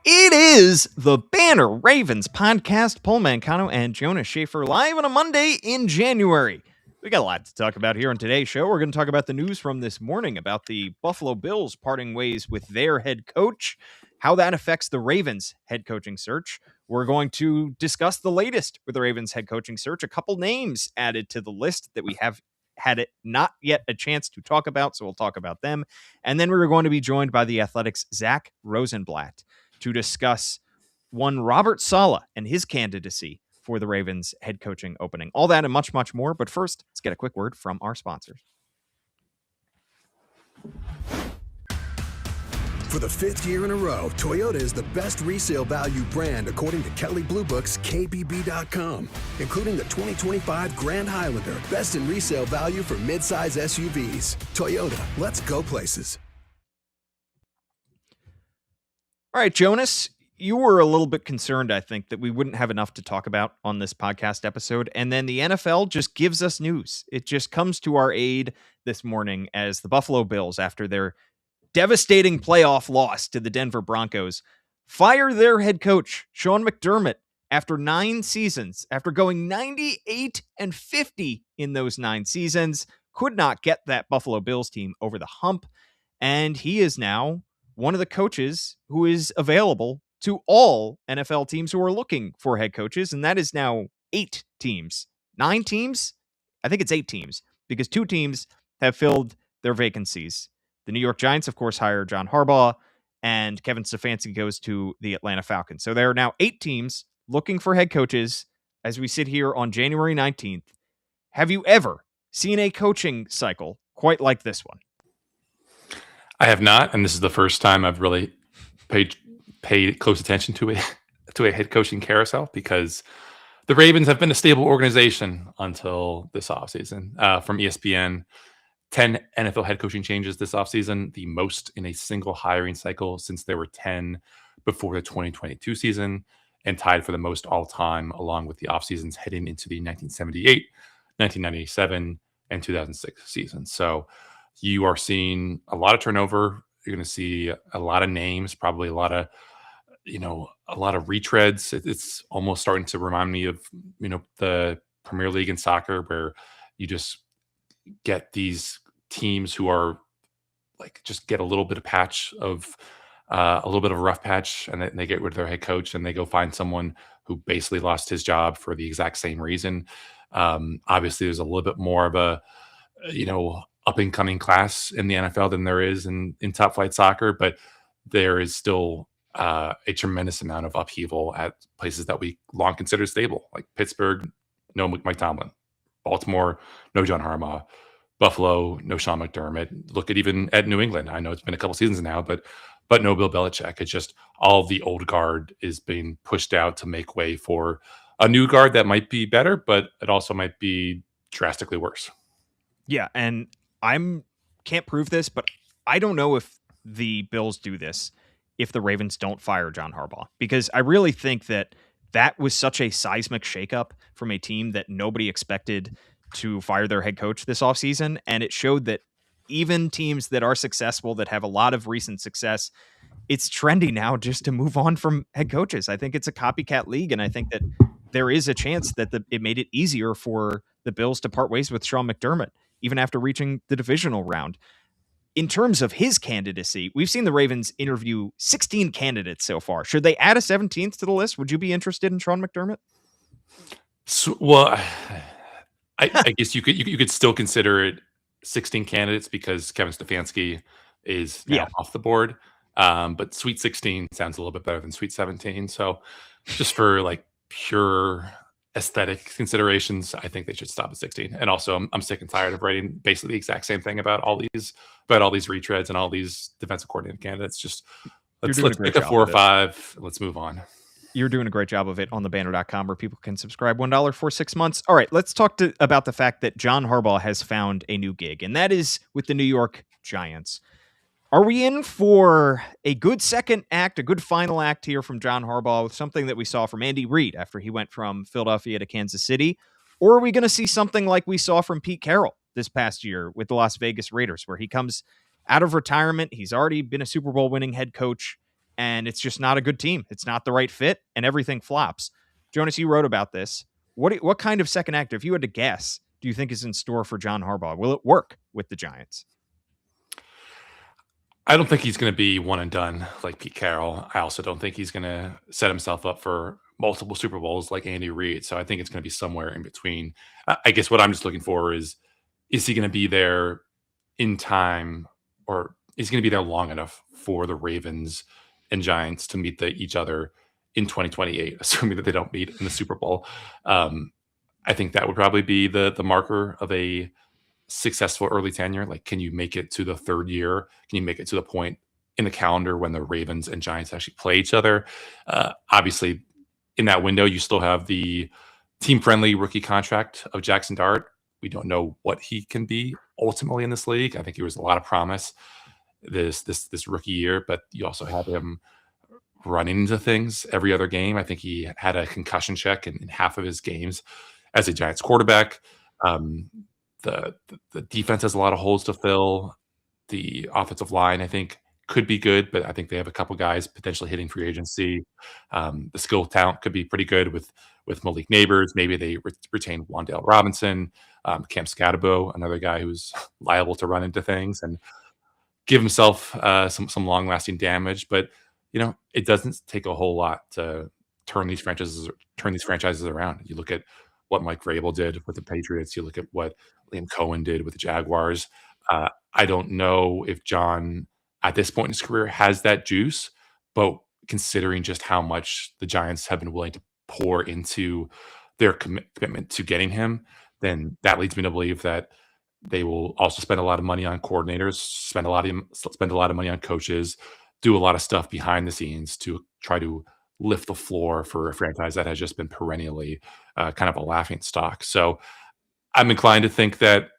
It is the Banner Ravens podcast. Paul Mancano and Jonas Shaffer live on a Monday in January. We got a lot to talk about here on today's show. We're going to talk about the news from this morning about the Buffalo Bills parting ways with their head coach, how that affects the Ravens head coaching search. We're going to discuss the latest with the Ravens head coaching search, a couple names added to the list that we have had it not yet a chance to talk about, so we'll talk about them. And then we're going to be joined by the Athletic's Zack Rosenblatt to discuss one Robert Saleh and his candidacy for the Ravens head coaching opening. All that and much, much more. But first, let's get a quick word from our sponsors. For the fifth year in a row, Toyota is the best resale value brand according to Kelley Blue Book's KBB.com, including the 2025 Grand Highlander, best in resale value for midsize SUVs. Toyota, let's go places. All right, Jonas, you were a little bit concerned, I think, that we wouldn't have enough to talk about on this podcast episode. And then the NFL just gives us news. It just comes to our aid this morning as the Buffalo Bills, after their devastating playoff loss to the Denver Broncos, fire their head coach, Sean McDermott, after 9 seasons, after going 98-50 in those 9 seasons, could not get that Buffalo Bills team over the hump. And he is now one of the coaches who is available to all NFL teams who are looking for head coaches. And that is now 8 teams, 9 teams. I think it's 8 teams because 2 teams have filled their vacancies. The New York Giants, of course, hire John Harbaugh, and Kevin Stefanski goes to the Atlanta Falcons. So there are now 8 teams looking for head coaches as we sit here on January 19th. Have you ever seen a coaching cycle quite like this one? I have not, and this is the first time I've really paid close attention to a head coaching carousel, because the Ravens have been a stable organization until this offseason. From ESPN, 10 NFL head coaching changes this offseason, the most in a single hiring cycle since there were 10 before the 2022 season, and tied for the most all-time, along with the offseasons heading into the 1978, 1997, and 2006 seasons. So you are seeing a lot of turnover. You're going to see a lot of names, probably a lot of retreads. It's almost starting to remind me of, the Premier League in soccer, where you just get these teams who are like, just get a little bit of a rough patch, and then they get rid of their head coach and they go find someone who basically lost his job for the exact same reason. Obviously there's a little bit more of a, up and coming class in the NFL than there is in top flight soccer, but there is still a tremendous amount of upheaval at places that we long considered stable, like Pittsburgh, no Mike Tomlin; Baltimore, no John Harbaugh; Buffalo, no Sean McDermott. Look at New England. I know it's been a couple seasons now, but no Bill Belichick. It's just all the old guard is being pushed out to make way for a new guard that might be better, but it also might be drastically worse. Yeah, and can't prove this, but I don't know if the Bills do this if the Ravens don't fire John Harbaugh, because I really think that was such a seismic shakeup from a team that nobody expected to fire their head coach this offseason. And it showed that even teams that are successful, that have a lot of recent success, it's trendy now just to move on from head coaches. I think it's a copycat league, and I think that there is a chance that it made it easier for the Bills to part ways with Sean McDermott, even after reaching the divisional round. In terms of his candidacy, we've seen the Ravens interview 16 candidates so far. Should they add a 17th to the list? Would you be interested in Sean McDermott? So, well, I guess you could still consider it 16 candidates because Kevin Stefanski is now off the board. But Sweet 16 sounds a little bit better than Sweet 17. So just for like pure aesthetic considerations, I think they should stop at 16. And also, I'm sick and tired of writing basically the exact same thing about all these retreads and all these defensive coordinator candidates. Just let's pick a 4 or 5. Let's move on. You're doing a great job of it on thebanner.com, where people can subscribe $1 for 6 months. All right, let's talk about the fact that John Harbaugh has found a new gig, and that is with the New York Giants. Are we in for a good second act, a good final act here from John Harbaugh, with something that we saw from Andy Reid after he went from Philadelphia to Kansas City? Or are we going to see something like we saw from Pete Carroll this past year with the Las Vegas Raiders, where he comes out of retirement? He's already been a Super Bowl winning head coach. and it's just not a good team. It's not the right fit, and everything flops. Jonas, you wrote about this. What kind of second act, if you had to guess, do you think is in store for John Harbaugh? Will it work with the Giants? I don't think he's going to be one and done like Pete Carroll. I also don't think he's going to set himself up for multiple Super Bowls like Andy Reid. So I think it's going to be somewhere in between. I guess what I'm just looking for is he going to be there in time, or is he going to be there long enough for the Ravens and Giants to meet each other in 2028, assuming that they don't meet in the Super Bowl? I think that would probably be the marker of a successful early tenure. Like, can you make it to the third year? Can you make it to the point in the calendar when the Ravens and Giants actually play each other? Obviously, in that window, you still have the team-friendly rookie contract of Jackson Dart. We don't know what he can be ultimately in this league. I think there was a lot of promise this rookie year, but you also have him running into things every other game. I think he had a concussion check in half of his games as a Giants quarterback. The defense has a lot of holes to fill. The offensive line, I think, could be good, but I think they have a couple guys potentially hitting free agency. The skill talent could be pretty good with Malik Neighbors. Maybe they retain Wan'Dale Robinson, Cam Scatterbo, another guy who's liable to run into things and give himself some long lasting damage. But it doesn't take a whole lot to turn these franchises around. You look at what Mike Vrabel did with the Patriots. You look at what Liam Cohen did with the Jaguars. I don't know if John, at this point in his career, has that juice, but considering just how much the Giants have been willing to pour into their commitment to getting him, then that leads me to believe that they will also spend a lot of money on coordinators, spend a lot of money on coaches, do a lot of stuff behind the scenes to try to lift the floor for a franchise that has just been perennially kind of a laughing stock. So I'm inclined to think that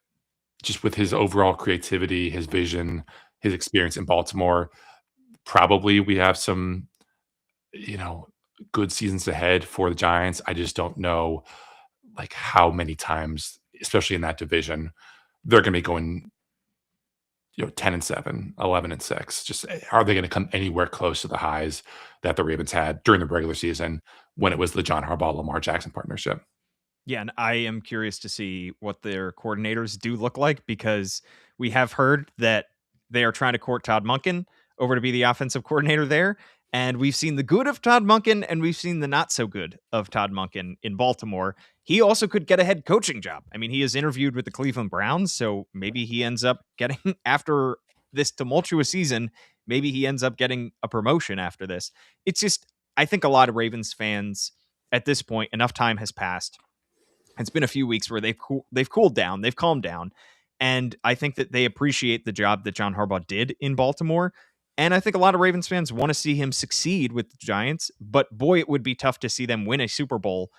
just with his overall creativity, his vision, his experience in Baltimore, probably we have some, good seasons ahead for the Giants. I just don't know like how many times, especially in that division, they're going to be going 10-7, 11-6. Just are they going to come anywhere close to the highs that the Ravens had during the regular season when it was the John Harbaugh Lamar Jackson partnership? Yeah, and I am curious to see what their coordinators do look like, because we have heard that they are trying to court Todd Monken over to be the offensive coordinator there. And we've seen the good of Todd Monken, and we've seen the not so good of Todd Monken in Baltimore. He also could get a head coaching job. I mean, he is interviewed with the Cleveland Browns, so maybe he ends up getting, after this tumultuous season, maybe he ends up getting a promotion after this. It's just, I think a lot of Ravens fans at this point, enough time has passed. It's been a few weeks where they've cooled down, they've calmed down, and I think that they appreciate the job that John Harbaugh did in Baltimore. And I think a lot of Ravens fans want to see him succeed with the Giants, but boy, it would be tough to see them win a Super Bowl,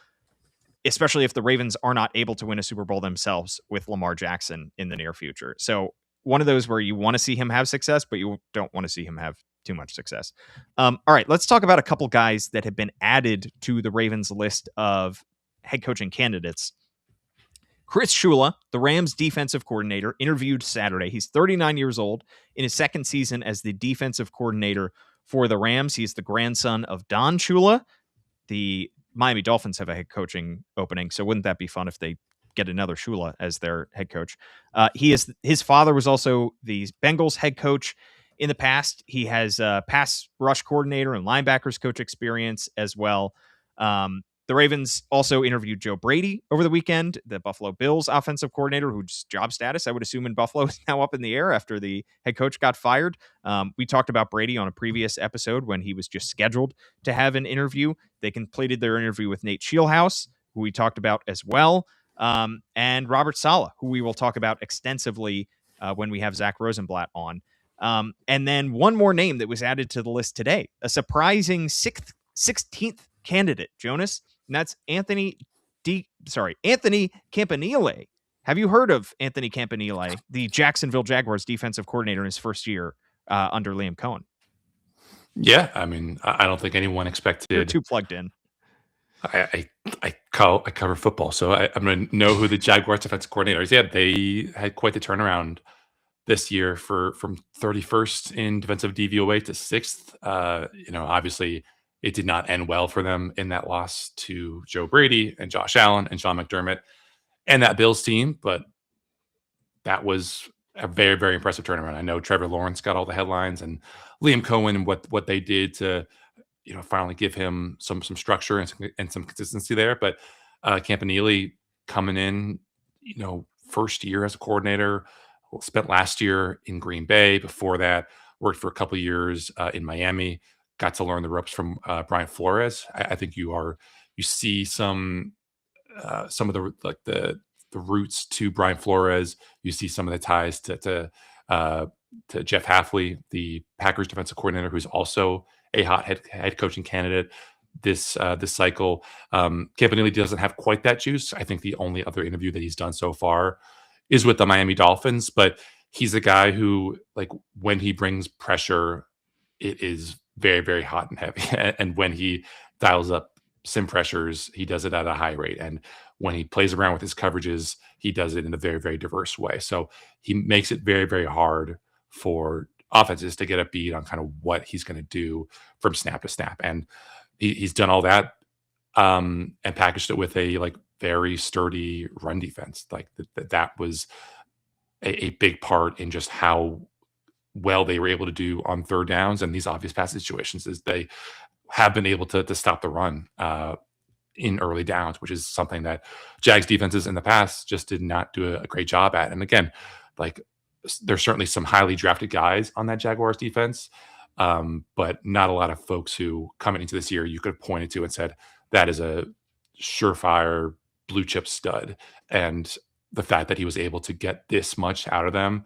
especially if the Ravens are not able to win a Super Bowl themselves with Lamar Jackson in the near future. So one of those where you want to see him have success, but you don't want to see him have too much success. All right, let's talk about a couple guys that have been added to the Ravens list of head coaching candidates. Chris Shula, the Rams defensive coordinator, interviewed Saturday. He's 39 years old, in his second season as the defensive coordinator for the Rams. He's the grandson of Don Shula. The Miami Dolphins have a head coaching opening, so wouldn't that be fun if they get another Shula as their head coach? His father was also the Bengals head coach in the past. He has pass rush coordinator and linebackers coach experience as well. The Ravens also interviewed Joe Brady over the weekend, the Buffalo Bills offensive coordinator, whose job status, I would assume, in Buffalo is now up in the air after the head coach got fired. We talked about Brady on a previous episode when he was just scheduled to have an interview. They completed their interview with Nate Scheelhaase, who we talked about as well, and Robert Saleh, who we will talk about extensively when we have Zack Rosenblatt on. And then one more name that was added to the list today, a surprising 16th candidate, Jonas. And that's Anthony Campanile. Have you heard of Anthony Campanile, the Jacksonville Jaguars defensive coordinator in his first year under Liam Cohen? Yeah, I mean, I don't think anyone expected. You're too plugged in. I cover football, so I'm going to know who the Jaguars defensive coordinator is. Yeah, they had quite the turnaround this year from 31st in defensive DVOA to 6th. Obviously it did not end well for them in that loss to Joe Brady and Josh Allen and Sean McDermott and that Bills team, but that was a very, very impressive turnaround. I know Trevor Lawrence got all the headlines and Liam Cohen and what they did to, finally give him some structure and some consistency there. But Campanile coming in, first year as a coordinator, spent last year in Green Bay. Before that, worked for a couple of years in Miami. Got to learn the ropes from Brian Flores. I think you see some of the roots to Brian Flores. You see some of the ties to Jeff Hafley, the Packers defensive coordinator, who's also a hot head coaching candidate this cycle. Campanile doesn't have quite that juice. I think the only other interview that he's done so far is with the Miami Dolphins, but he's a guy who, like, when he brings pressure, it is very, very hot and heavy. And when he dials up sim pressures, he does it at a high rate. And when he plays around with his coverages, he does it in a very, very diverse way. So he makes it very, very hard for offenses to get a beat on kind of what he's going to do from snap to snap. And he's done all that and packaged it with a very sturdy run defense. Like that was a big part in just how well they were able to do on third downs and these obvious pass situations, is they have been able to stop the run in early downs, which is something that Jags defenses in the past just did not do a great job at. And again, there's certainly some highly drafted guys on that Jaguars defense, but not a lot of folks who coming into this year you could have pointed to and said that is a surefire blue chip stud. And the fact that he was able to get this much out of them,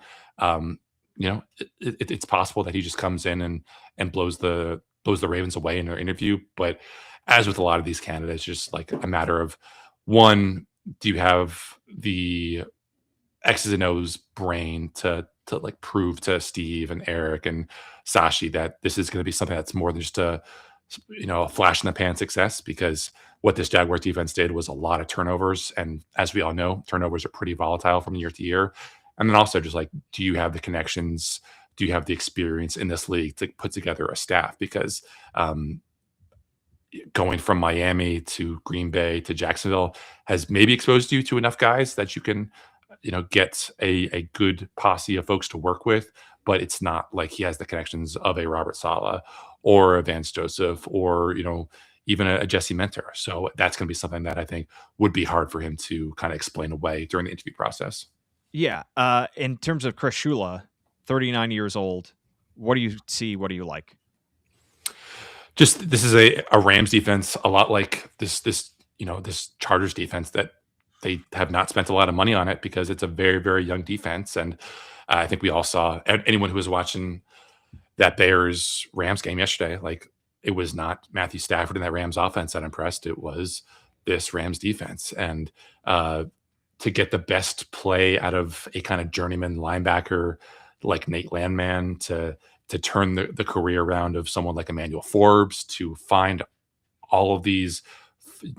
it's possible that he just comes in and blows the Ravens away in their interview. But as with a lot of these candidates, just like a matter of, one, do you have the X's and O's brain to like prove to Steve and Eric and Sashi that this is going to be something that's more than just a flash in the pan success? Because what this Jaguars defense did was a lot of turnovers, and as we all know, turnovers are pretty volatile from year to year. And then also just like, do you have the connections? Do you have the experience in this league to put together a staff? Because going from Miami to Green Bay to Jacksonville has maybe exposed you to enough guys that you can, get a good posse of folks to work with. But it's not like he has the connections of a Robert Saleh or a Vance Joseph or, even a Jesse Mentor. So that's going to be something that I think would be hard for him to kind of explain away during the interview process. Yeah. In terms of Chris Shula, 39 years old, what do you see? What do you like? Just, this is a Rams defense, a lot like this Chargers defense, that they have not spent a lot of money on it because it's a very, very young defense. And I think we all saw, anyone who was watching that Bears Rams game yesterday, like, it was not Matthew Stafford and that Rams offense that impressed. It was this Rams defense. And to get the best play out of a kind of journeyman linebacker like Nate Landman, to turn the career around of someone like Emmanuel Forbes, to find all of these,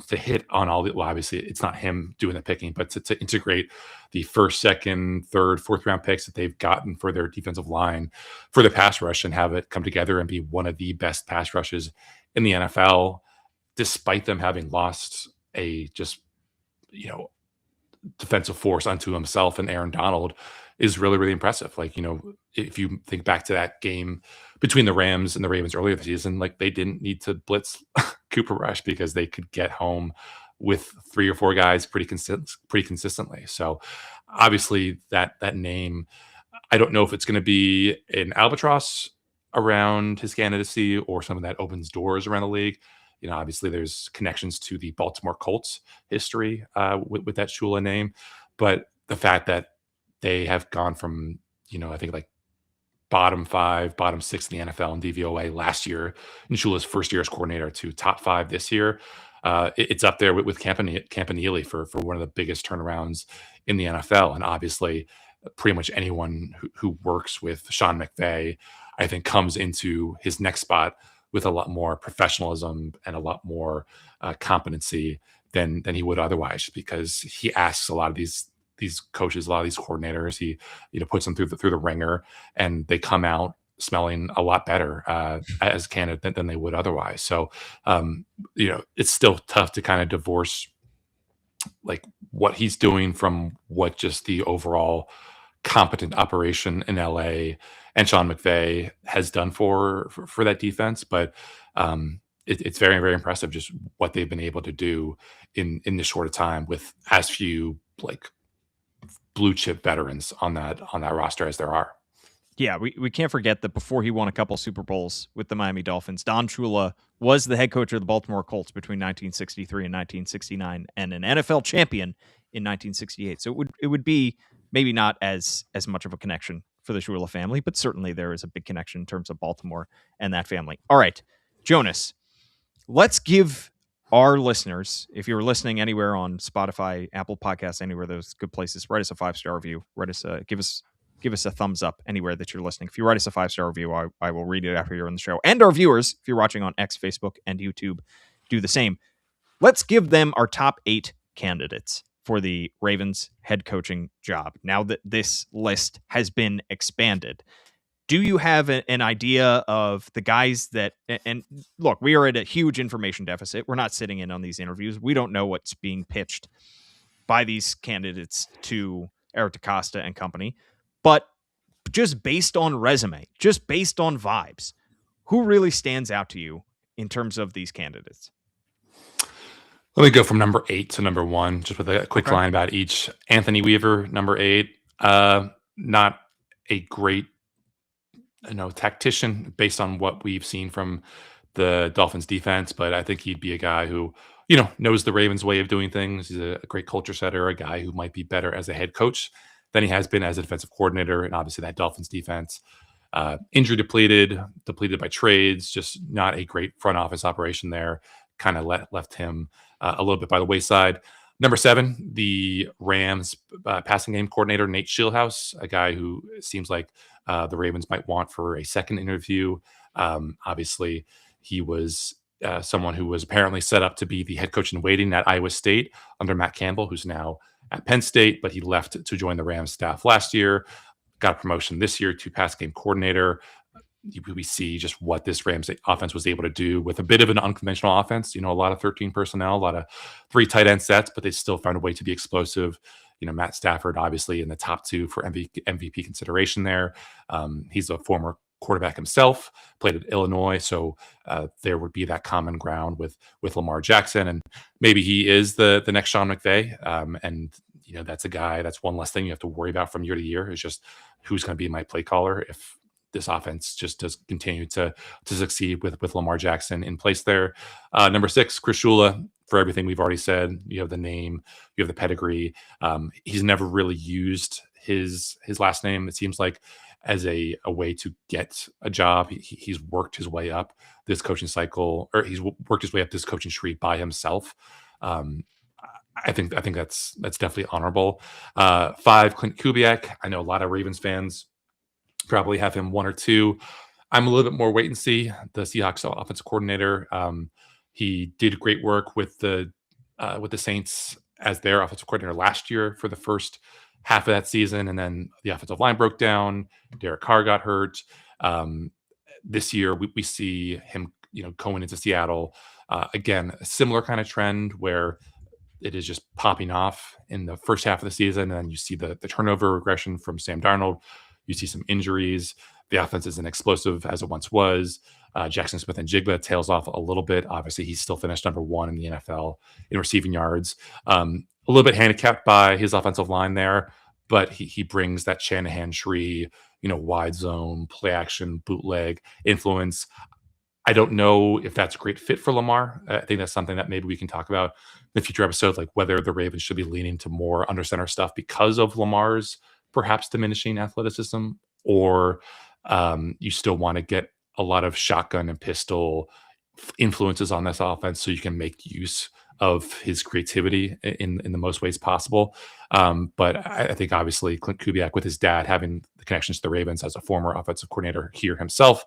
to hit on all the, well, obviously it's not him doing the picking, but to integrate the first, second, third, fourth round picks that they've gotten for their defensive line for the pass rush and have it come together and be one of the best pass rushes in the NFL, despite them having lost a just, defensive force unto himself and Aaron Donald, is really, really impressive. Like, if you think back to that game between the Rams and the Ravens earlier this season, like, they didn't need to blitz Cooper Rush because they could get home with 3 or 4 guys pretty consistently. So obviously that name, I don't know if it's going to be an albatross around his candidacy or something that opens doors around the league. Obviously there's connections to the Baltimore Colts history with that Shula name, but the fact that they have gone from, I think like bottom 5, bottom 6 in the NFL in DVOA last year in Shula's first year as coordinator to top 5 this year, it's up there with Campanile for one of the biggest turnarounds in the NFL. And obviously pretty much anyone who works with Sean McVay, I think, comes into his next spot with a lot more professionalism and a lot more competency than he would otherwise, because he asks a lot of these these coaches, a lot of these coordinators, he puts them through the ringer, and they come out smelling a lot better as a candidate than they would otherwise. So it's still tough to kind of divorce like what he's doing from what just the overall competent operation in LA and Sean McVay has done for that defense. But it's very, very impressive just what they've been able to do in this short of time with as few like blue chip veterans on that roster as there are. Yeah, we can't forget that before he won a couple Super Bowls with the Miami Dolphins, Don Shula was the head coach of the Baltimore Colts between 1963 and 1969, and an NFL champion in 1968. So it would be maybe not as much of a connection for the Shula family, but certainly there is a big connection in terms of Baltimore and that family. All right, Jonas, let's give our listeners, if you're listening anywhere on Spotify, Apple Podcasts, anywhere those good places, write us a 5-star review. Give us a thumbs up anywhere that you're listening. If you write us a 5-star review, I will read it after you're on the show. And our viewers, if you're watching on X, Facebook, and YouTube, do the same. Let's give them our top 8 candidates for the Ravens head coaching job. Now that this list has been expanded, do you have an idea of the guys that, and look, we are at a huge information deficit. We're not sitting in on these interviews. We don't know what's being pitched by these candidates to Eric DeCosta and company. But just based on resume, just based on vibes, who really stands out to you in terms of these candidates? Let me go from number 8 to number 1, just with a quick line about each. Anthony Weaver, number 8, not a great tactician based on what we've seen from the Dolphins defense, but I think he'd be a guy who, knows the Ravens way of doing things. He's a great culture setter, a guy who might be better as a head coach than he has been as a defensive coordinator. And obviously that Dolphins defense, injury depleted by trades, just not a great front office operation there. Kind of left him a little bit by the wayside. Number 7, the Rams passing game coordinator, Nate Schillhouse, a guy who seems like the Ravens might want for a second interview. Obviously, he was someone who was apparently set up to be the head coach in waiting at Iowa State under Matt Campbell, who's now at Penn State, but he left to join the Rams staff last year, got a promotion this year to pass game coordinator. We see just what this Rams offense was able to do with a bit of an unconventional offense, a lot of 13 personnel, a lot of 3 tight end sets, but they still found a way to be explosive. Matt Stafford, obviously in the top 2 for MVP consideration there. He's a former quarterback himself, played at Illinois, so there would be that common ground with Lamar Jackson, and maybe he is the next Sean McVay. And that's a guy, that's one less thing you have to worry about from year to year. It's just who's going to be my play caller if this offense just does continue to succeed with Lamar Jackson in place there. Number 6, Chris Shula. For everything we've already said, you have the name, you have the pedigree. He's never really used his last name, it seems like, as a way to get a job. He's worked his way up this coaching cycle, or he's worked his way up this coaching tree by himself. I think that's definitely honorable. 5, Clint Kubiak. I know a lot of Ravens fans probably have him 1 or 2. I'm a little bit more wait and see. The Seahawks offensive coordinator. He did great work with the Saints as their offensive coordinator last year for the first half of that season, and then the offensive line broke down. Derek Carr got hurt. This year, we see him, going into Seattle again. A similar kind of trend where it is just popping off in the first half of the season, and then you see the turnover regression from Sam Darnold. You see some injuries. The offense isn't explosive as it once was. Jackson Smith and Jigba tails off a little bit. Obviously, he's still finished number 1 in the NFL in receiving yards. A little bit handicapped by his offensive line there, but he brings that Shanahan tree, wide zone, play action, bootleg influence. I don't know if that's a great fit for Lamar. I think that's something that maybe we can talk about in a future episode, like whether the Ravens should be leaning to more under center stuff because of Lamar's perhaps diminishing athleticism, or you still want to get a lot of shotgun and pistol influences on this offense so you can make use of his creativity in the most ways possible. But I think obviously Clint Kubiak, with his dad having the connections to the Ravens as a former offensive coordinator here himself,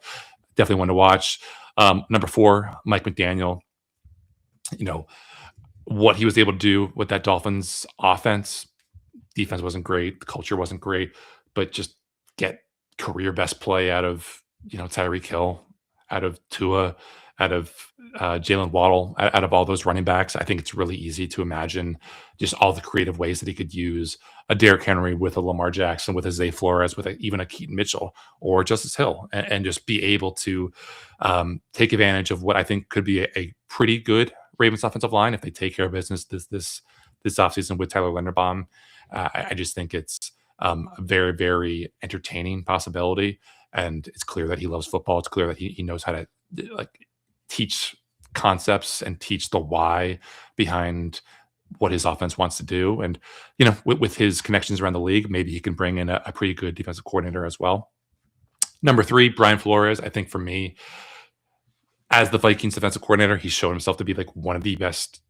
definitely one to watch. Number 4, Mike McDaniel. What he was able to do with that Dolphins offense defense wasn't great, the culture wasn't great, but just get career best play out of, Tyreek Hill, out of Tua, out of Jalen Waddle, out of all those running backs. I think it's really easy to imagine just all the creative ways that he could use a Derrick Henry with a Lamar Jackson, with a Zay Flores, with even a Keaton Mitchell or Justice Hill, and just be able to take advantage of what I think could be a pretty good Ravens offensive line if they take care of business this offseason with Tyler Linderbaum. I just think it's a very, very entertaining possibility. And it's clear that he loves football. It's clear that he knows how to teach concepts and teach the why behind what his offense wants to do. And, with his connections around the league, maybe he can bring in a pretty good defensive coordinator as well. Number 3, Brian Flores. I think for me, as the Vikings defensive coordinator, he's shown himself to be like one of the best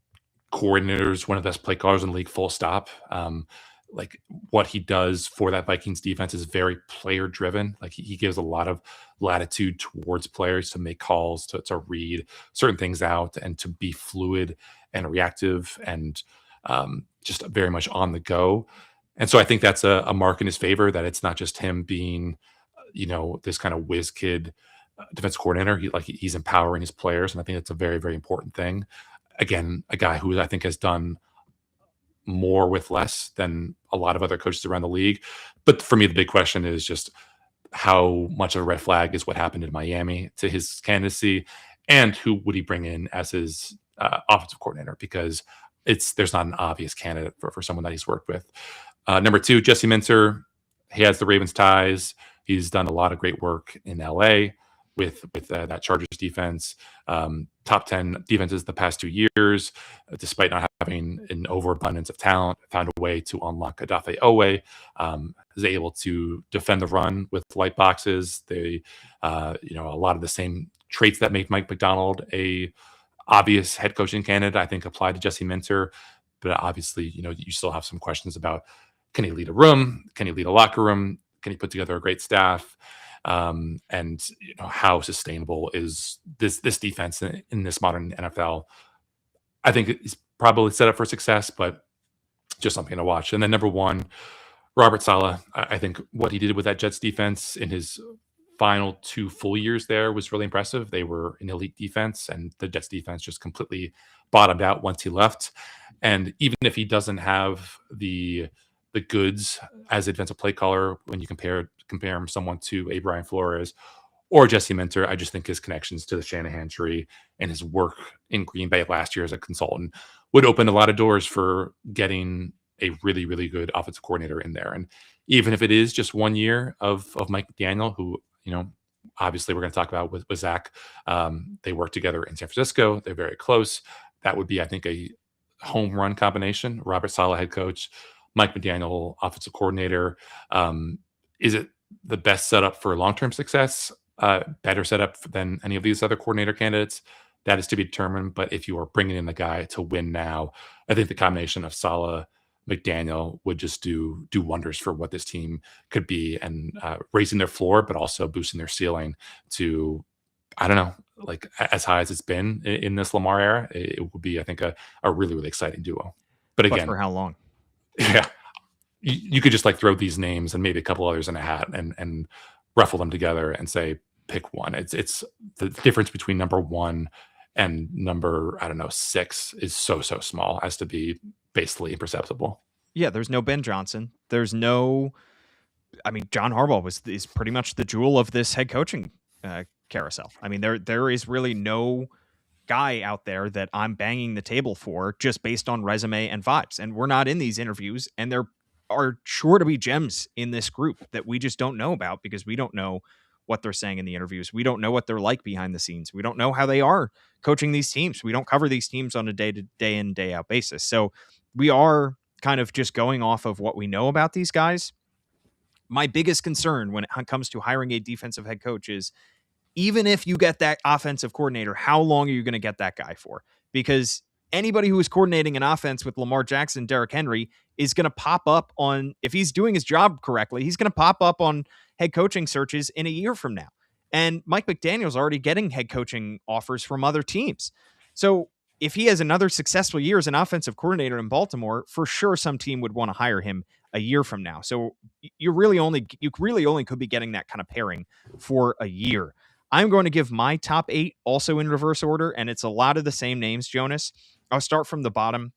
coordinators, one of the best play callers in the league, full stop. What he does for that Vikings defense is very player driven. Like he gives a lot of latitude towards players to make calls, to read certain things out, and to be fluid and reactive and just very much on the go. And so I think that's a mark in his favor, that it's not just him being, this kind of whiz kid defense coordinator. He's empowering his players, and I think that's a very, very important thing. Again, a guy who I think has done more with less than a lot of other coaches around the league. But for me, the big question is just how much of a red flag is what happened in Miami to his candidacy, and who would he bring in as his offensive coordinator, because there's not an obvious candidate for someone that he's worked with. Number 2, Jesse Minter. He has the Ravens ties. He's done a lot of great work in LA with that Chargers defense. Top 10 defenses the past 2 years, despite not having an overabundance of talent, found a way to unlock Odafe Owe, is able to defend the run with light boxes. They, a lot of the same traits that make Mike Macdonald a obvious head coaching candidate, I think, apply to Jesse Minter. But obviously, you still have some questions about, can he lead a room? Can he lead a locker room? Can he put together a great staff? And how sustainable is this defense in this modern NFL? I think it's probably set up for success, but just something to watch. And then number 1, Robert Saleh. I think what he did with that Jets defense in his final 2 full years there was really impressive. They were an elite defense, and the Jets defense just completely bottomed out once he left. And even if he doesn't have the goods as a defensive play caller, when you compare him someone to a Brian Flores or Jesse Minter, I just think his connections to the Shanahan tree and his work in Green Bay last year as a consultant would open a lot of doors for getting a really, really good offensive coordinator in there. And even if it is just 1 year of Mike McDaniel, who, obviously we're going to talk about with Zach, they work together in San Francisco. They're very close. That would be, I think, a home run combination. Robert Saleh, head coach, Mike McDaniel, offensive coordinator. Is it the best setup for long-term success? Better setup than any of these other coordinator candidates? That is to be determined. But if you are bringing in the guy to win now, I think the combination of Saleh, McDaniel would just do wonders for what this team could be, and raising their floor, but also boosting their ceiling to, I don't know, like as high as it's been in this Lamar era. It would be, I think, a really, really exciting duo. But again, for how long? Yeah, you could just throw these names and maybe a couple others in a hat and ruffle them together and say, pick one. It's the difference between number 1 and number, 6 is so small as to be basically imperceptible. Yeah, there's no Ben Johnson. There's no, John Harbaugh is pretty much the jewel of this head coaching carousel. There is really no guy out there that I'm banging the table for just based on resume and vibes. And we're not in these interviews, and there are sure to be gems in this group that we just don't know about because we don't know what they're saying in the interviews. We don't know what they're like behind the scenes. We don't know how they are coaching these teams. We don't cover these teams on a day in, day out basis. So we are kind of just going off of what we know about these guys. My biggest concern when it comes to hiring a defensive head coach is, even if you get that offensive coordinator, how long are you going to get that guy for? Because anybody who is coordinating an offense with Lamar Jackson, Derrick Henry is going to pop up on, if he's doing his job correctly, he's going to pop up on head coaching searches in a year from now. And Mike McDaniel's already getting head coaching offers from other teams. So if he has another successful year as an offensive coordinator in Baltimore, for sure some team would want to hire him a year from now. So you really only could be getting that kind of pairing for a year. I'm going to give my top 8 also in reverse order, and it's a lot of the same names, Jonas. I'll start from the bottom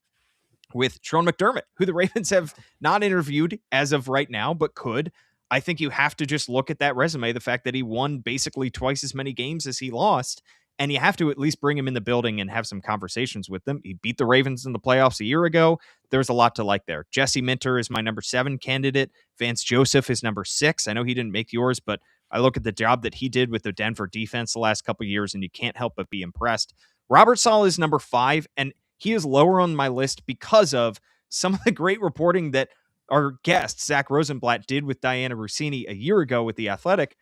with Sean McDermott, who the Ravens have not interviewed as of right now, but could. I think you have to just look at that resume, the fact that he won basically twice as many games as he lost, and you have to at least bring him in the building and have some conversations with them. He beat the Ravens in the playoffs a year ago. There's a lot to like there. Jesse Minter is my number 7 candidate. Vance Joseph is number 6. I know he didn't make yours, but I look at the job that he did with the Denver defense the last couple of years, and you can't help but be impressed. Robert Saleh is number 5, and he is lower on my list because of some of the great reporting that our guest, Zack Rosenblatt, did with Diana Rossini a year ago with The Athletic.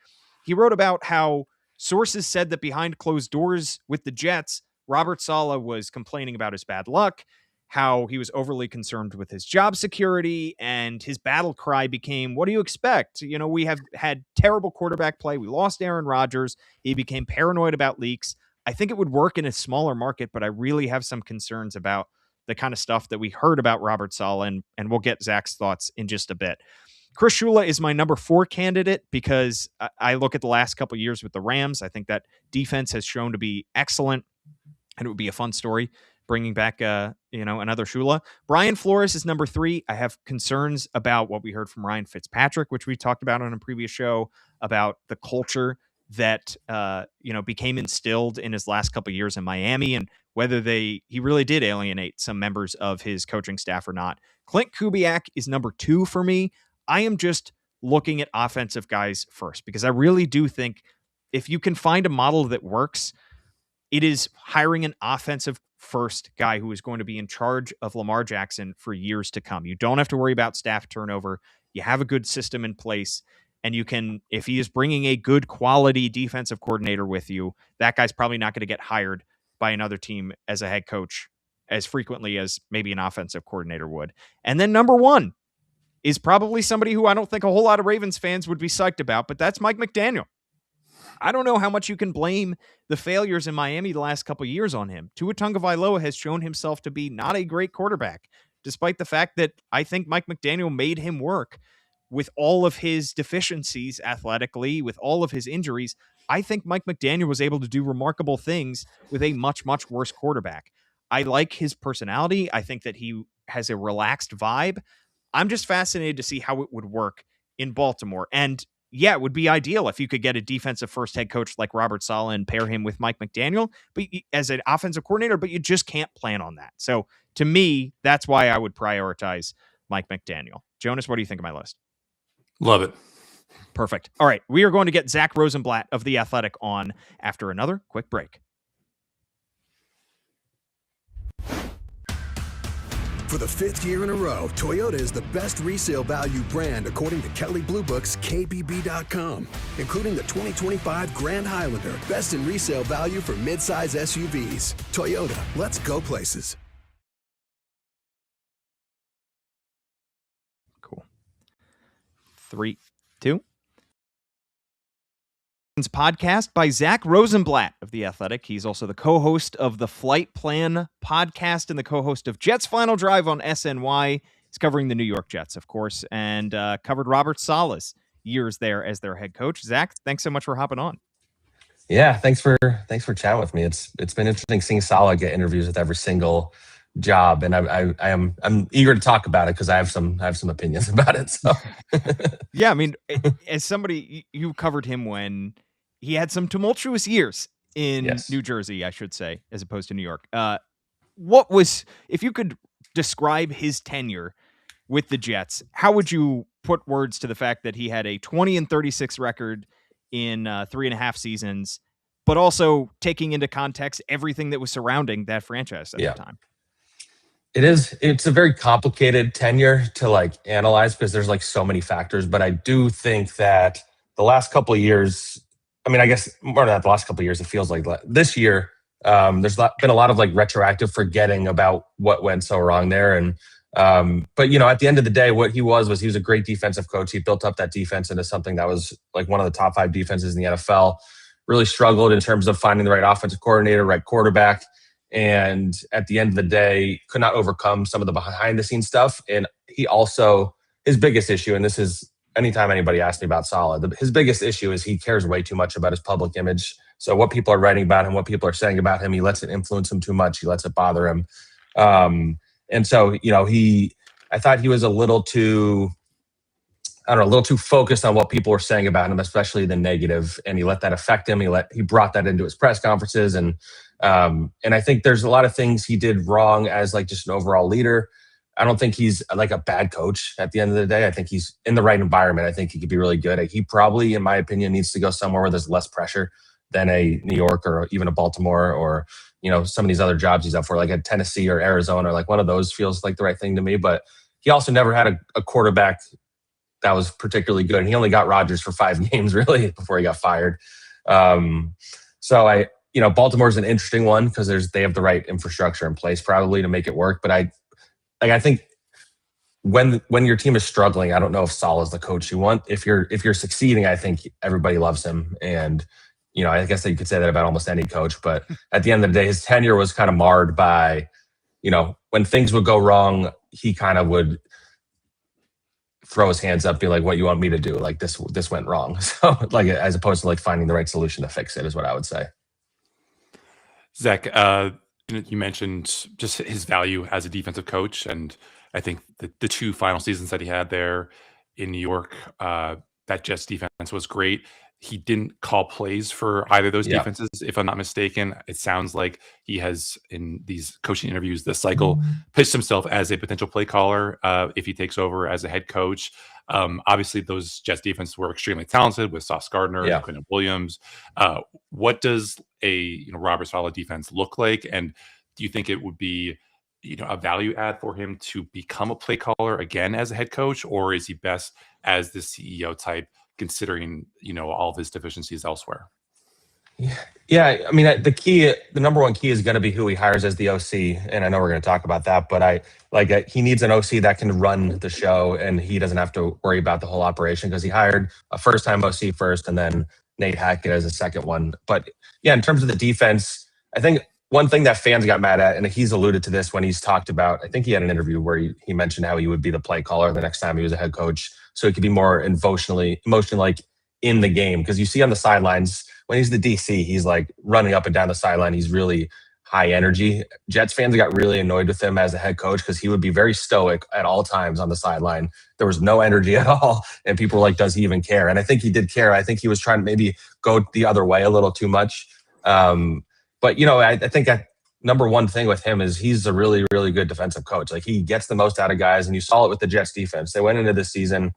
He wrote about how sources said that behind closed doors with the Jets, Robert Saleh was complaining about his bad luck, how he was overly concerned with his job security, and his battle cry became, what do you expect? You know, we have had terrible quarterback play. We lost Aaron Rodgers. He became paranoid about leaks. I think it would work in a smaller market, but I really have some concerns about the kind of stuff that we heard about Robert Saleh, and we'll get Zach's thoughts in just a bit. Chris Shula is my number 4 candidate because I look at the last couple of years with the Rams. I think that defense has shown to be excellent, and it would be a fun story bringing back, another Shula. Brian Flores is number 3. I have concerns about what we heard from Ryan Fitzpatrick, which we talked about on a previous show, about the culture that, became instilled in his last couple of years in Miami, and whether he really did alienate some members of his coaching staff or not. Clint Kubiak is number 2 for me. I am just looking at offensive guys first, because I really do think if you can find a model that works, it is hiring an offensive first guy who is going to be in charge of Lamar Jackson for years to come. You don't have to worry about staff turnover. You have a good system in place, and you can, if he is bringing a good quality defensive coordinator with you, that guy's probably not going to get hired by another team as a head coach as frequently as maybe an offensive coordinator would. And then number 1 is probably somebody who I don't think a whole lot of Ravens fans would be psyched about, but that's Mike McDaniel. I don't know how much you can blame the failures in Miami the last couple of years on him. Tua Tagovailoa has shown himself to be not a great quarterback, despite the fact that I think Mike McDaniel made him work with all of his deficiencies athletically, with all of his injuries. I think Mike McDaniel was able to do remarkable things with a much, much worse quarterback. I like his personality. I think that he has a relaxed vibe. I'm just fascinated to see how it would work in Baltimore. And yeah, it would be ideal if you could get a defensive first head coach like Robert Saleh and pair him with Mike McDaniel, but as an offensive coordinator, but you just can't plan on that. So to me, that's why I would prioritize Mike McDaniel. Jonas, what do you think of my list? Love it. Perfect. All right. We are going to get Zack Rosenblatt of The Athletic on after another quick break. For the 5th year in a row, Toyota is the best resale value brand according to Kelley Blue Book's KBB.com, including the 2025 Grand Highlander, best in resale value for midsize SUVs. Toyota, let's go places. Cool. 3, 2. Podcast by Zack Rosenblatt of The Athletic. He's also the co-host of the Flight Plan podcast and the co-host of Jets Final Drive on SNY. He's covering the New York Jets, of course, and covered Robert Saleh's years there as their head coach. Zack, thanks so much for hopping on. Yeah, thanks for chatting with me. It's been interesting seeing Saleh get interviews with every single job, and I'm eager to talk about it because I have some opinions about it. So yeah, I mean, as somebody, you covered him when he had some tumultuous years in New Jersey, I should say, as opposed to New York. If you could describe his tenure with the Jets, how would you put words to the fact that he had a 20-36 record in 3.5 seasons, but also taking into context everything that was surrounding that franchise at the time? It's a very complicated tenure to analyze because there's so many factors, but I do think that the last couple of years, I mean, I guess more than that, the last couple of years, it feels like this year, there's been a lot of retroactive forgetting about what went so wrong there. And, but at the end of the day, what he was a great defensive coach. He built up that defense into something that was one of the top 5 defenses in the NFL, really struggled in terms of finding the right offensive coordinator, right quarterback. And at the end of the day, could not overcome some of the behind the scenes stuff. And he also, his biggest issue, and this is anytime anybody asks me about Saleh, his biggest issue is he cares way too much about his public image. So what people are writing about him, what people are saying about him, he lets it influence him too much. He lets it bother him. And so, I thought he was a little too focused on what people were saying about him, especially the negative, and he let that affect him. He brought that into his press conferences, and I think there's a lot of things he did wrong as like just an overall leader. I don't think he's like a bad coach at the end of the day. I think he's in the right environment. I think he could be really good. He probably, in my opinion, needs to go somewhere where there's less pressure than a New York or even a Baltimore or, some of these other jobs he's up for, like a Tennessee or Arizona. Like one of those feels like the right thing to me. But he also never had a quarterback that was particularly good. And he only got Rodgers for 5 games really before he got fired. So Baltimore's an interesting one because they have the right infrastructure in place probably to make it work. But I think when your team is struggling, I don't know if Saleh is the coach you want. If you're succeeding, I think everybody loves him. And, I guess that you could say that about almost any coach. But at the end of the day, his tenure was kind of marred by, when things would go wrong, he kind of would throw his hands up, be like, what you want me to do? Like this went wrong. So like, as opposed to like finding the right solution to fix it is what I would say. Zach, you mentioned just his value as a defensive coach. And I think the 2 final seasons that he had there in New York, that Jets defense was great. He didn't call plays for either of those defenses, if I'm not mistaken. It sounds like he has, in these coaching interviews this cycle, pitched himself as a potential play caller if he takes over as a head coach. Obviously, those Jets defenses were extremely talented with Sauce Gardner and Quinn Williams. What does a Robert Saleh defense look like? And do you think it would be a value add for him to become a play caller again as a head coach, or is he best as the CEO type, considering all of his deficiencies elsewhere? Yeah, I mean, the number one key is going to be who he hires as the OC, and I know we're going to talk about that. But he needs an OC that can run the show, and he doesn't have to worry about the whole operation because he hired a first-time OC first, and then Nate Hackett as a second one. But yeah, in terms of the defense, I think one thing that fans got mad at, and he's alluded to this when he's talked about, I think he had an interview where he mentioned how he would be the play caller the next time he was a head coach, so he could be more emotionally like in the game. Because you see on the sidelines when he's the DC, he's like running up and down the sideline. He's really high energy. Jets fans got really annoyed with him as a head coach because he would be very stoic at all times on the sideline. There was no energy at all, and people were like, "Does he even care?" And I think he did care. I think he was trying to maybe go the other way a little too much. But I think number one thing with him is he's a really, really good defensive coach. Like he gets the most out of guys, and you saw it with the Jets defense. They went into this season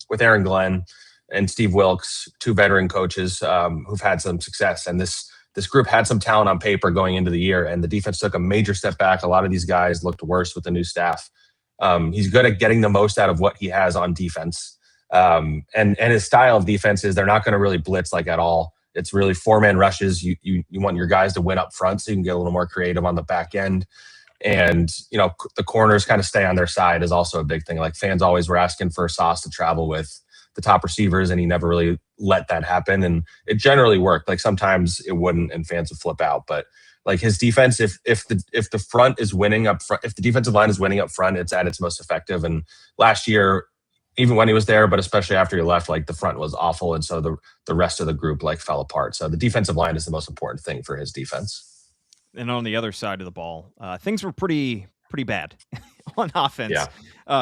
with Aaron Glenn and Steve Wilkes, 2 veteran coaches who've had some success. And this group had some talent on paper going into the year, and the defense took a major step back. A lot of these guys looked worse with the new staff. He's good at getting the most out of what he has on defense. And his style of defense is they're not going to really blitz like at all. It's really 4-man rushes. You want your guys to win up front so you can get a little more creative on the back end. And, the corners kind of stay on their side is also a big thing. Like fans always were asking for Sauce to travel with the top receivers, and he never really let that happen. And it generally worked. Like sometimes it wouldn't, and fans would flip out. But like his defense, if the front is winning up front, if the defensive line is winning up front, it's at its most effective. And last year, even when he was there, but especially after he left, like the front was awful. And so the rest of the group like fell apart. So the defensive line is the most important thing for his defense. And on the other side of the ball, things were pretty bad on offense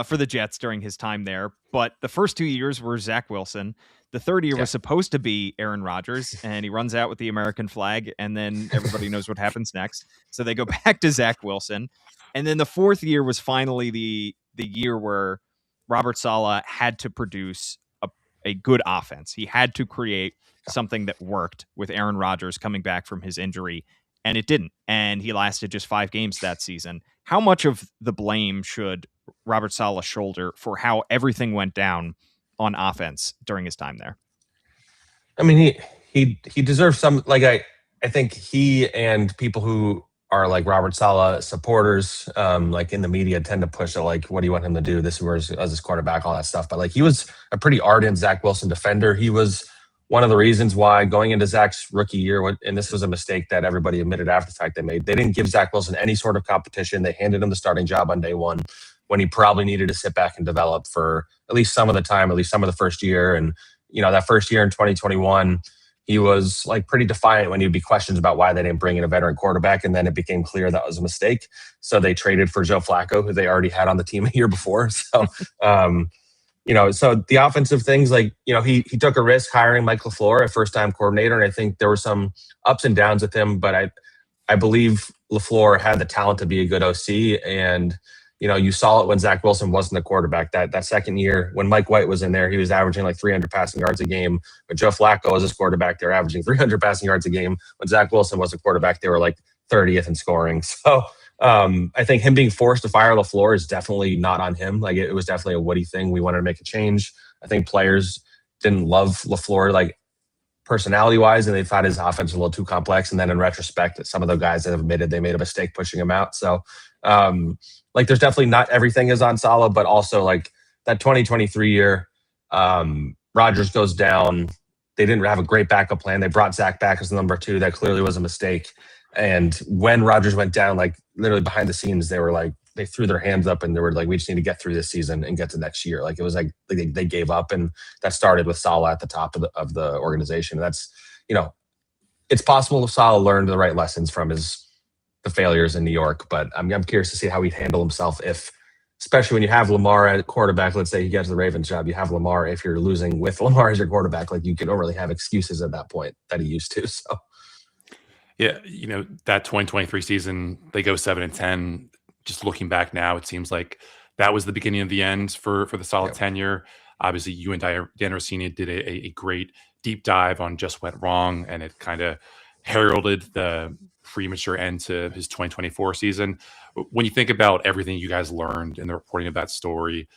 for the Jets during his time there. But the first 2 years were Zach Wilson. The third year was supposed to be Aaron Rodgers, and he runs out with the American flag, and then everybody knows what happens next. So they go back to Zach Wilson. And then the fourth year was finally the year where Robert Saleh had to produce a good offense. He had to create something that worked with Aaron Rodgers coming back from his injury, and it didn't. And he lasted just 5 games that season. How much of the blame should Robert Saleh shoulder for how everything went down on offense during his time there? I mean, he deserves some. Like I think he and people who are like Robert Saleh supporters, like in the media, tend to push it. Like, what do you want him to do? This was as his quarterback, all that stuff. But like, he was a pretty ardent Zach Wilson defender. He was one of the reasons why going into Zach's rookie year, and this was a mistake that everybody admitted after the fact they made, they didn't give Zach Wilson any sort of competition. They handed him the starting job on day one. when he probably needed to sit back and develop for at least some of the time, at least some of the first year. And, that first year in 2021, he was like pretty defiant when he'd be questions about why they didn't bring in a veteran quarterback. And then it became clear that was a mistake. So they traded for Joe Flacco, who they already had on the team a year before. So, so the offensive things, like, he took a risk hiring Mike LaFleur, a first-time coordinator. And I think there were some ups and downs with him, but I believe LaFleur had the talent to be a good OC. And, you saw it when Zach Wilson wasn't the quarterback. That second year, when Mike White was in there, he was averaging like 300 passing yards a game. When Joe Flacco was his quarterback, they were averaging 300 passing yards a game. When Zach Wilson was the quarterback, they were like 30th in scoring. So I think him being forced to fire LaFleur is definitely not on him. Like, it was definitely a Woody thing. We wanted to make a change. I think players didn't love LaFleur, like, personality-wise, and they thought his offense was a little too complex. And then in retrospect, some of the guys have admitted they made a mistake pushing him out. So, there's definitely not everything is on Saleh, but also like that 2023 year, Rodgers goes down. They didn't have a great backup plan. They brought Zach back as the number 2. That clearly was a mistake. And when Rodgers went down, like literally behind the scenes, they threw their hands up and they were like, we just need to get through this season and get to next year. Like, it was like they gave up, and that started with Saleh at the top of the organization. That's, it's possible if Saleh learned the right lessons from the failures in New York, but I'm curious to see how he'd handle himself especially when you have Lamar at quarterback. Let's say he gets the Ravens job, you have Lamar. If you're losing with Lamar as your quarterback, like, you don't really have excuses at that point that he used to. So, yeah, that 2023 season, they go 7-10. Just looking back now, it seems like that was the beginning of the end for the Saleh tenure. Obviously, you and Dan Rossini did a great deep dive on just went wrong, and it kind of heralded the premature end to his 2024 season. When you think about everything you guys learned in the reporting of that story,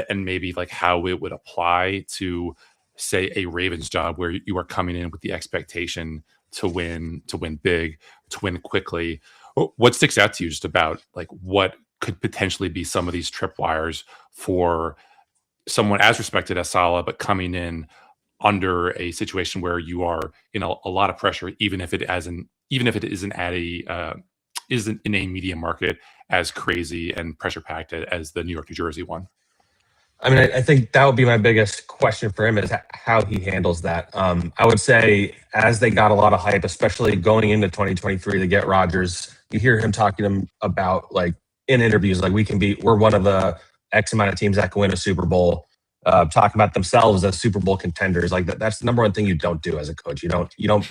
and maybe like how it would apply to, say, a Ravens job where you are coming in with the expectation to win big, to win quickly, what sticks out to you just about like what could potentially be some of these tripwires for someone as respected as Saleh, but coming in under a situation where you are in a lot of pressure, even if it isn't in a media market as crazy and pressure packed as the New York, New Jersey one? I mean, I think that would be my biggest question for him, is how he handles that. I would say as they got a lot of hype, especially going into 2023 to get Rodgers, you hear him talking to him about, like, in interviews, like, we're one of the X amount of teams that can win a Super Bowl. Talking about themselves as Super Bowl contenders, like that's the number one thing you don't do as a coach. You don't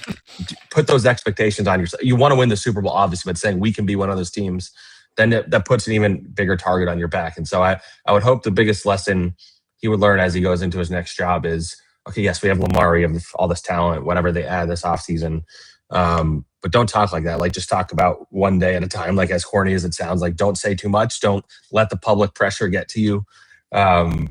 put those expectations on yourself. You want to win the Super Bowl, obviously, but saying we can be one of those teams, then that puts an even bigger target on your back. And so I would hope the biggest lesson he would learn as he goes into his next job is, okay, yes, we have Lamar, we have all this talent, whatever they add this offseason. But don't talk like that. Like, just talk about one day at a time. Like, as corny as it sounds, like, don't say too much. Don't let the public pressure get to you. And,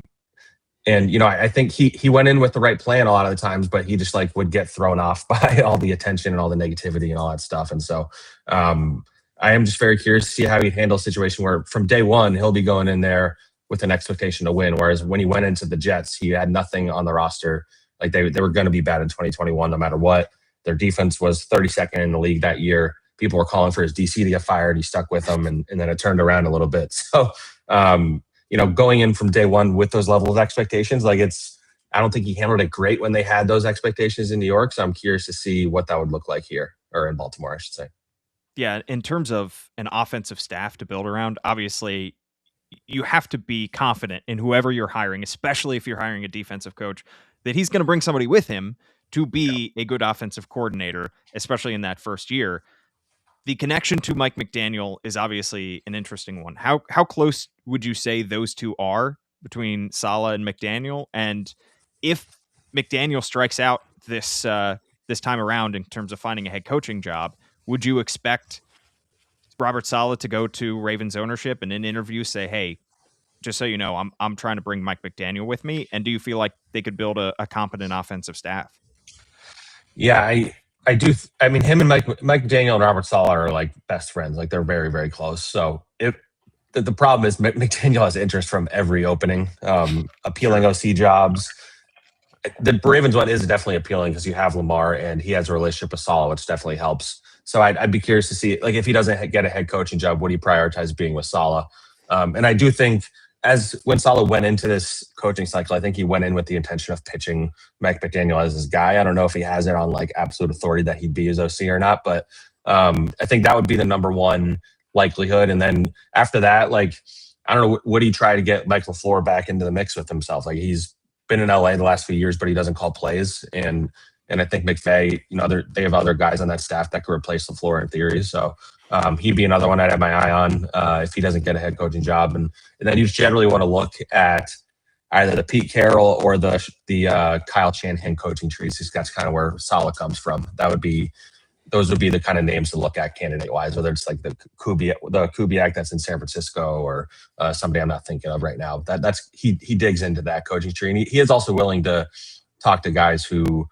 I think he went in with the right plan a lot of the times, but he just like would get thrown off by all the attention and all the negativity and all that stuff. And so I am just very curious to see how he'd handle a situation where from day one, he'll be going in there with an expectation to win. Whereas when he went into the Jets, he had nothing on the roster. Like, they were going to be bad in 2021, no matter what. Their defense was 32nd in the league that year. People were calling for his DC to get fired. He stuck with them, and then it turned around a little bit. So, going in from day one with those levels of expectations, like, I don't think he handled it great when they had those expectations in New York. So I'm curious to see what that would look like here, or in Baltimore, I should say. Yeah, in terms of an offensive staff to build around, obviously you have to be confident in whoever you're hiring, especially if you're hiring a defensive coach, that he's going to bring somebody with him to be a good offensive coordinator, especially in that first year. The connection to Mike McDaniel is obviously an interesting one. How close would you say those two are between Saleh and McDaniel? And if McDaniel strikes out this time around in terms of finding a head coaching job, would you expect Robert Saleh to go to Ravens ownership and in interviews say, "Hey, just so you know, I'm trying to bring Mike McDaniel with me"? And do you feel like they could build a competent offensive staff? Yeah, I do. I mean, him and Mike McDaniel and Robert Saleh are like best friends. Like, they're very, very close. So the problem is McDaniel has interest from every opening, appealing OC jobs. The Ravens one is definitely appealing because you have Lamar and he has a relationship with Saleh, which definitely helps. So I'd be curious to see, like, if he doesn't get a head coaching job, would he prioritize being with Saleh? And I do think as when Saleh went into this coaching cycle, I think he went in with the intention of pitching Mike McDaniel as his guy. I don't know if he has it on like absolute authority that he'd be his OC or not, but I think that would be the number one likelihood. And then after that, like, I don't know, would he try to get Mike LaFleur back into the mix with himself? Like, he's been in LA the last few years, but he doesn't call plays. And I think McVay, they have other guys on that staff that could replace LaFleur in theory. So he'd be another one I'd have my eye on if he doesn't get a head coaching job. And then you just generally want to look at either the Pete Carroll or the Kyle Shanahan coaching trees. That's kind of where Saleh comes from. Those would be the kind of names to look at candidate wise, whether it's like the Kubiak that's in San Francisco or somebody I'm not thinking of right now. That's he digs into that coaching tree, and he is also willing to talk to guys who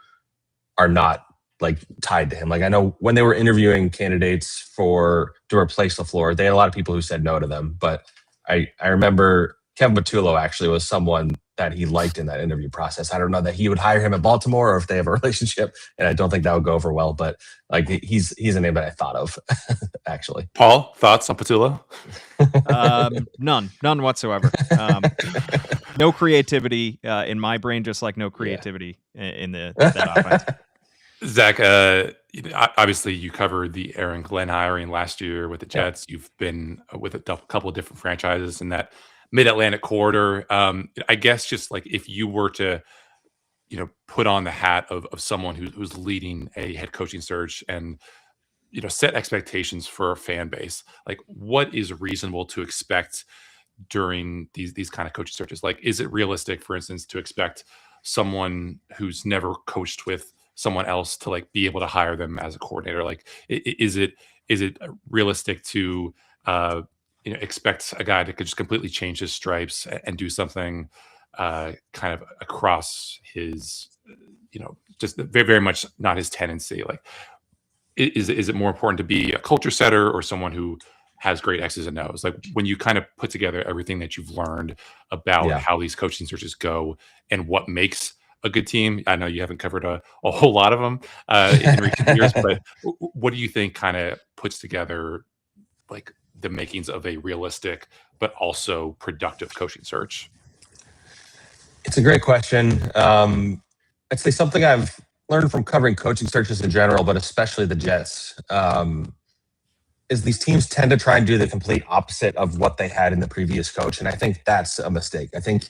are not like tied to him. Like, I know when they were interviewing candidates to replace LaFleur, they had a lot of people who said no to them. But I remember Kevin Patullo actually was someone that he liked in that interview process. I don't know that he would hire him at Baltimore or if they have a relationship, and I don't think that would go over well. But like, he's a name that I thought of actually. Paul, thoughts on Patullo? None whatsoever. No creativity in my brain, just like no creativity in that offense. Zach, obviously you covered the Aaron Glenn hiring last year with the Jets. You've been with a couple of different franchises in that Mid-Atlantic corridor. I guess just like if you were to, put on the hat of someone who's leading a head coaching search and, set expectations for a fan base, like what is reasonable to expect during these kind of coaching searches? Like, is it realistic, for instance, to expect someone who's never coached with someone else to like be able to hire them as a coordinator? Like, is it realistic to expect a guy that could just completely change his stripes and do something kind of across his, just very, very much not his tendency? Like, is it more important to be a culture setter or someone who has great X's and O's? Like, when you kind of put together everything that you've learned about how these coaching searches go and what makes a good team. I know you haven't covered a whole lot of them in recent years, but what do you think kind of puts together like the makings of a realistic but also productive coaching search? It's a great question. I'd say something I've learned from covering coaching searches in general, but especially the Jets, is these teams tend to try and do the complete opposite of what they had in the previous coach. And I think that's a mistake. I think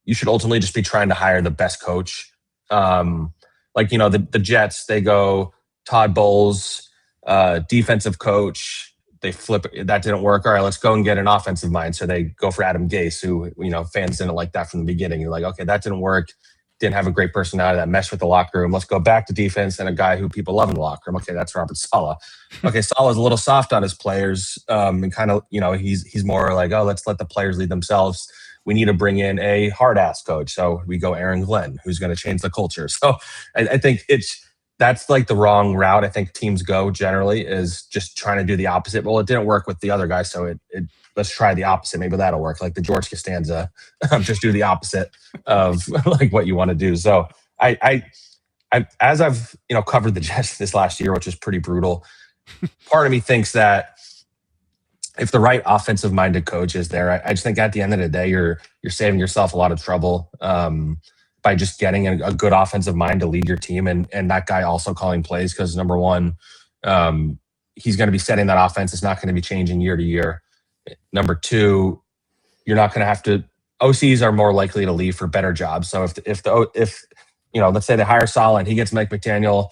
you should ultimately just be trying to hire the best coach. The Jets, they go Todd Bowles, defensive coach. They flip it. That didn't work. All right, let's go and get an offensive mind. So they go for Adam Gase, who, fans didn't like that from the beginning. You're like, okay, that didn't work. Didn't have a great personality that meshed with the locker room. Let's go back to defense and a guy who people love in the locker room. Okay, that's Robert Saleh. Okay, Saleh's a little soft on his players, and kind of, he's more like, oh, let's let the players lead themselves. We need to bring in a hard-ass coach. So we go Aaron Glenn, who's going to change the culture. So I think that's like the wrong route. I think teams go generally is just trying to do the opposite. Well, it didn't work with the other guy, so let's try the opposite. Maybe that'll work. Like the George Costanza, just do the opposite of like what you want to do. So I as I've covered the Jets this last year, which is pretty brutal, part of me thinks that if the right offensive-minded coach is there, I just think at the end of the day, you're saving yourself a lot of trouble by just getting a good offensive mind to lead your team, and that guy also calling plays, because number one, he's going to be setting that offense. It's not going to be changing year to year. Number two, you're not going to have to. OCs are more likely to leave for better jobs. So if let's say they hire Saleh and he gets Mike McDaniel,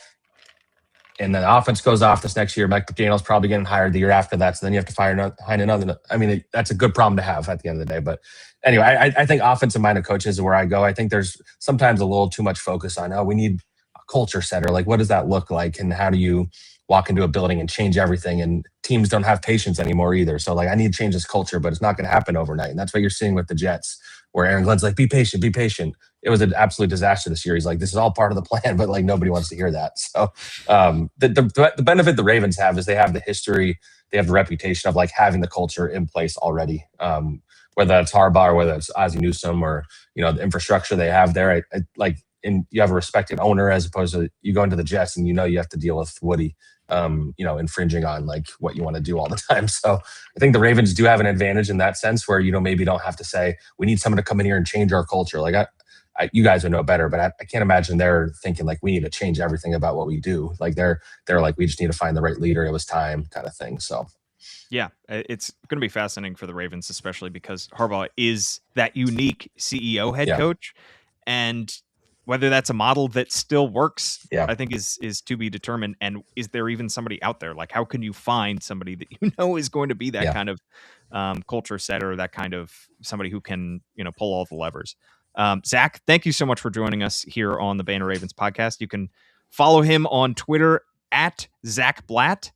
and then the offense goes off this next year, Mike McDaniel's probably getting hired the year after that. So then you have to find another. I mean, that's a good problem to have at the end of the day. But anyway, I think offensive-minded coaches is where I go. I think there's sometimes a little too much focus on, we need a culture setter. Like, what does that look like? And how do you walk into a building and change everything? And teams don't have patience anymore either. So, like, I need to change this culture, but it's not going to happen overnight. And that's what you're seeing with the Jets, where Aaron Glenn's like, be patient, be patient. It was an absolute disaster this year. He's like, this is all part of the plan, but like nobody wants to hear that. So the benefit the Ravens have is they have the history, they have the reputation of like having the culture in place already. Whether that's Harbaugh or whether it's Ozzie Newsome or, the infrastructure they have there. and you have a respected owner, as opposed to you go into the Jets and you have to deal with Woody, infringing on like what you want to do all the time. So I think the Ravens do have an advantage in that sense, where maybe don't have to say we need someone to come in here and change our culture. Like you guys would know better, but I can't imagine they're thinking like we need to change everything about what we do. Like they're like, we just need to find the right leader. It was time, kind of thing. So. Yeah, it's going to be fascinating for the Ravens, especially because Harbaugh is that unique CEO head coach, and whether that's a model that still works, I think is to be determined. And is there even somebody out there? Like, how can you find somebody that is going to be that kind of culture setter, that kind of somebody who can pull all the levers? Zach, thank you so much for joining us here on the Banner Ravens podcast. You can follow him on Twitter at Zack Blatt.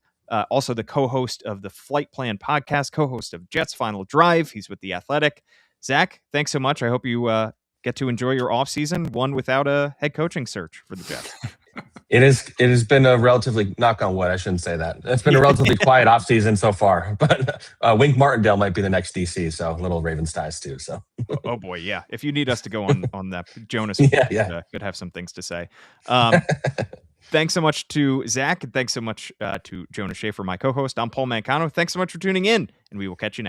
Also the co-host of the Flight Plan podcast, co-host of Jets Final Drive. He's with The Athletic. Zach, thanks so much. I hope you get to enjoy your offseason, one without a head coaching search for the Jets. It has been a relatively, knock on wood, I shouldn't say that. It's been a relatively quiet offseason so far. But Wink Martindale might be the next DC, so little Ravens ties too. So. Oh boy, yeah. If you need us to go on that, Jonas could have some things to say. Thanks so much to Zach, and thanks so much to Jonas Shaffer, my co-host. I'm Paul Mancano. Thanks so much for tuning in, and we will catch you next.